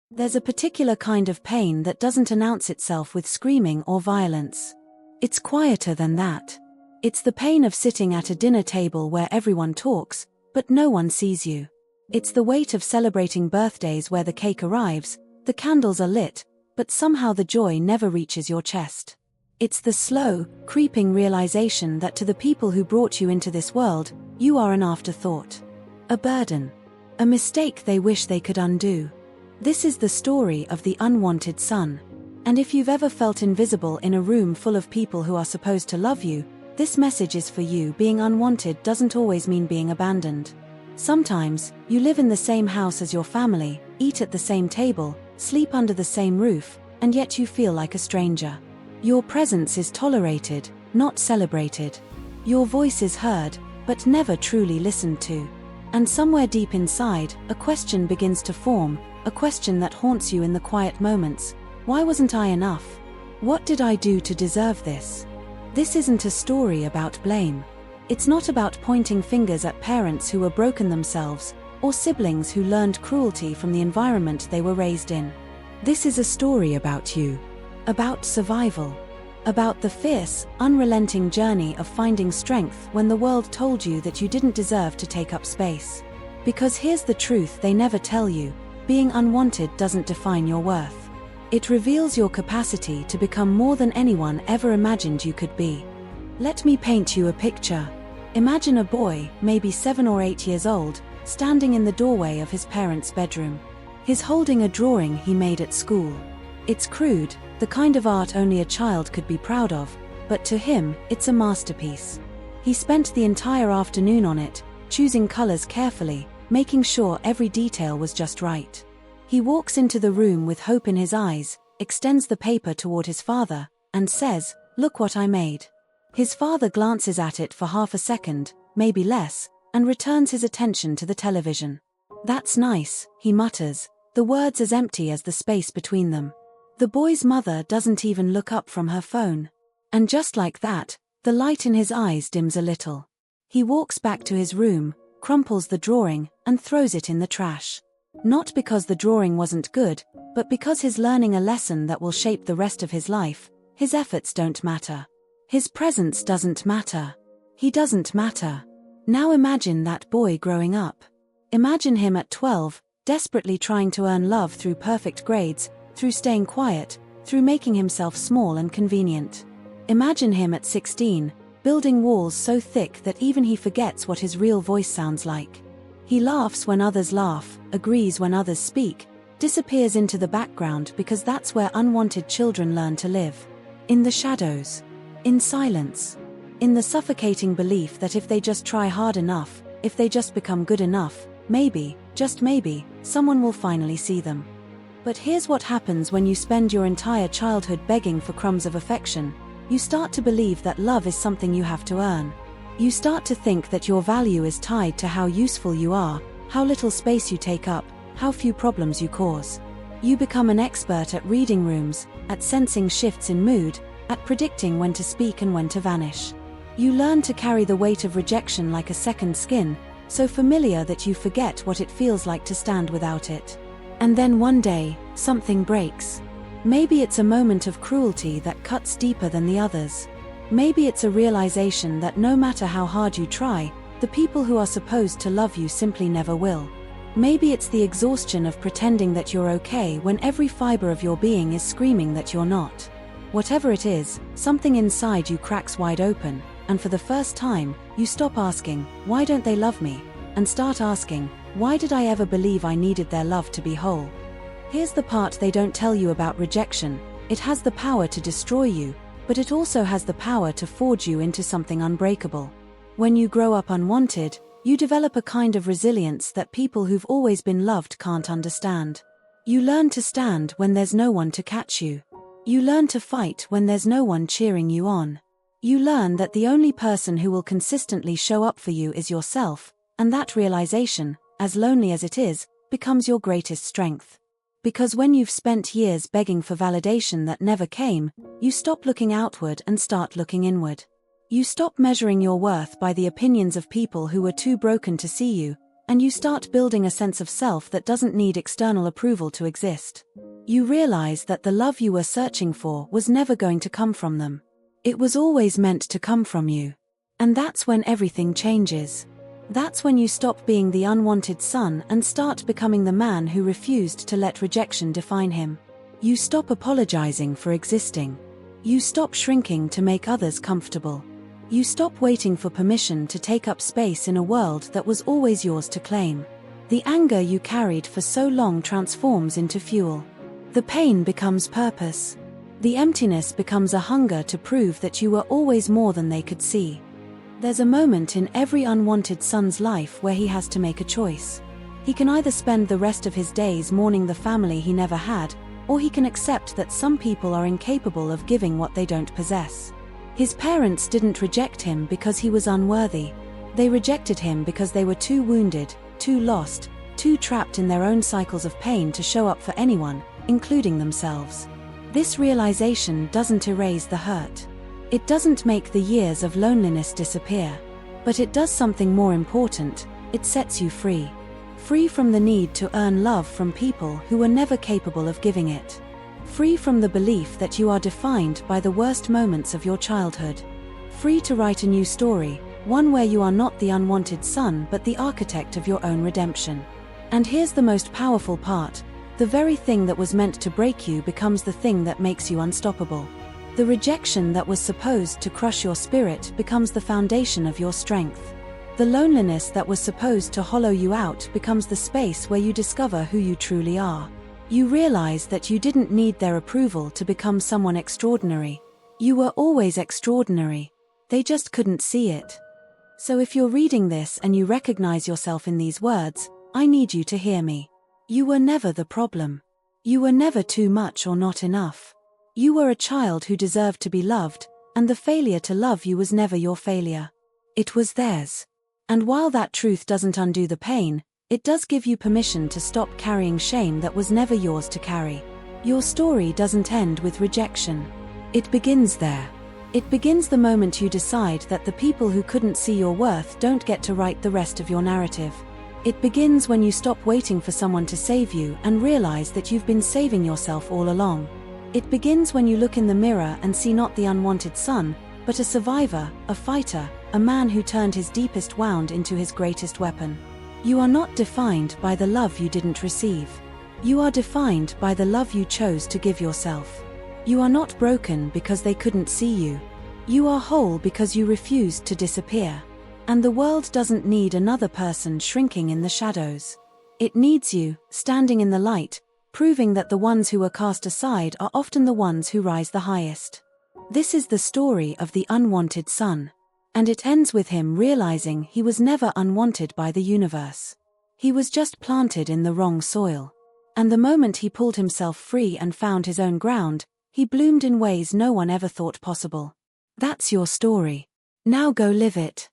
There's a particular kind of pain that doesn't announce itself with screaming or violence. It's quieter than that. It's the pain of sitting at a dinner table where everyone talks, but no one sees you. It's the weight of celebrating birthdays where the cake arrives, the candles are lit, but somehow the joy never reaches your chest. It's the slow, creeping realization that to the people who brought you into this world, you are an afterthought. A burden. A mistake they wish they could undo. This is the story of the unwanted son. And if you've ever felt invisible in a room full of people who are supposed to love you, this message is for you. Being unwanted doesn't always mean being abandoned. Sometimes, you live in the same house as your family, eat at the same table, sleep under the same roof, and yet you feel like a stranger. Your presence is tolerated, not celebrated. Your voice is heard, but never truly listened to. And somewhere deep inside, a question begins to form, a question that haunts you in the quiet moments. Why wasn't I enough? What did I do to deserve this? This isn't a story about blame. It's not about pointing fingers at parents who were broken themselves, or siblings who learned cruelty from the environment they were raised in. This is a story about you. About survival. About the fierce, unrelenting journey of finding strength when the world told you that you didn't deserve to take up space. Because here's the truth they never tell you: being unwanted doesn't define your worth. It reveals your capacity to become more than anyone ever imagined you could be. Let me paint you a picture. Imagine a boy, maybe 7 or 8 years old, standing in the doorway of his parents' bedroom. He's holding a drawing he made at school. It's crude, the kind of art only a child could be proud of, but to him, it's a masterpiece. He spent the entire afternoon on it, choosing colors carefully, making sure every detail was just right. He walks into the room with hope in his eyes, extends the paper toward his father, and says, "Look what I made." His father glances at it for half a second, maybe less, and returns his attention to the television. "That's nice," he mutters, the words as empty as the space between them. The boy's mother doesn't even look up from her phone. And just like that, the light in his eyes dims a little. He walks back to his room, crumples the drawing, and throws it in the trash. Not because the drawing wasn't good, but because he's learning a lesson that will shape the rest of his life. His efforts don't matter. His presence doesn't matter. He doesn't matter. Now imagine that boy growing up. Imagine him at 12, desperately trying to earn love through perfect grades, through staying quiet, through making himself small and convenient. Imagine him at 16, building walls so thick that even he forgets what his real voice sounds like. He laughs when others laugh, agrees when others speak, disappears into the background because that's where unwanted children learn to live. In the shadows. In silence. In the suffocating belief that if they just try hard enough, if they just become good enough, maybe, just maybe, someone will finally see them. But here's what happens when you spend your entire childhood begging for crumbs of affection. You start to believe that love is something you have to earn. You start to think that your value is tied to how useful you are, how little space you take up, how few problems you cause. You become an expert at reading rooms, at sensing shifts in mood, at predicting when to speak and when to vanish. You learn to carry the weight of rejection like a second skin, so familiar that you forget what it feels like to stand without it. And then one day, something breaks. Maybe it's a moment of cruelty that cuts deeper than the others. Maybe it's a realization that no matter how hard you try, the people who are supposed to love you simply never will. Maybe it's the exhaustion of pretending that you're okay when every fiber of your being is screaming that you're not. Whatever it is, something inside you cracks wide open, and for the first time, you stop asking, "Why don't they love me?" and start asking, "Why did I ever believe I needed their love to be whole?" Here's the part they don't tell you about rejection. It has the power to destroy you, but it also has the power to forge you into something unbreakable. When you grow up unwanted, you develop a kind of resilience that people who've always been loved can't understand. You learn to stand when there's no one to catch you. You learn to fight when there's no one cheering you on. You learn that the only person who will consistently show up for you is yourself, and that realization, as lonely as it is, becomes your greatest strength. Because when you've spent years begging for validation that never came, you stop looking outward and start looking inward. You stop measuring your worth by the opinions of people who were too broken to see you, And you start building a sense of self that doesn't need external approval to exist. You realize that the love you were searching for was never going to come from them. It was always meant to come from you. And that's when everything changes. That's when you stop being the unwanted son and start becoming the man who refused to let rejection define him. You stop apologizing for existing. You stop shrinking to make others comfortable. You stop waiting for permission to take up space in a world that was always yours to claim. The anger you carried for so long transforms into fuel. The pain becomes purpose. The emptiness becomes a hunger to prove that you were always more than they could see. There's a moment in every unwanted son's life where he has to make a choice. He can either spend the rest of his days mourning the family he never had, or he can accept that some people are incapable of giving what they don't possess. His parents didn't reject him because he was unworthy. They rejected him because they were too wounded, too lost, too trapped in their own cycles of pain to show up for anyone, including themselves. This realization doesn't erase the hurt. It doesn't make the years of loneliness disappear. But it does something more important: it sets you free. Free from the need to earn love from people who were never capable of giving it. Free from the belief that you are defined by the worst moments of your childhood. Free to write a new story, one where you are not the unwanted son but the architect of your own redemption. And here's the most powerful part: the very thing that was meant to break you becomes the thing that makes you unstoppable. The rejection that was supposed to crush your spirit becomes the foundation of your strength. The loneliness that was supposed to hollow you out becomes the space where you discover who you truly are. You realize that you didn't need their approval to become someone extraordinary. You were always extraordinary. They just couldn't see it. So if you're reading this and you recognize yourself in these words, I need you to hear me. You were never the problem. You were never too much or not enough. You were a child who deserved to be loved, and the failure to love you was never your failure. It was theirs. And while that truth doesn't undo the pain, it does give you permission to stop carrying shame that was never yours to carry. Your story doesn't end with rejection. It begins there. It begins the moment you decide that the people who couldn't see your worth don't get to write the rest of your narrative. It begins when you stop waiting for someone to save you and realize that you've been saving yourself all along. It begins when you look in the mirror and see not the unwanted son, but a survivor, a fighter, a man who turned his deepest wound into his greatest weapon. You are not defined by the love you didn't receive. You are defined by the love you chose to give yourself. You are not broken because they couldn't see you. You are whole because you refused to disappear. And the world doesn't need another person shrinking in the shadows. It needs you, standing in the light, proving that the ones who were cast aside are often the ones who rise the highest. This is the story of the unwanted son. And it ends with him realizing he was never unwanted by the universe. He was just planted in the wrong soil. And the moment he pulled himself free and found his own ground, he bloomed in ways no one ever thought possible. That's your story. Now go live it.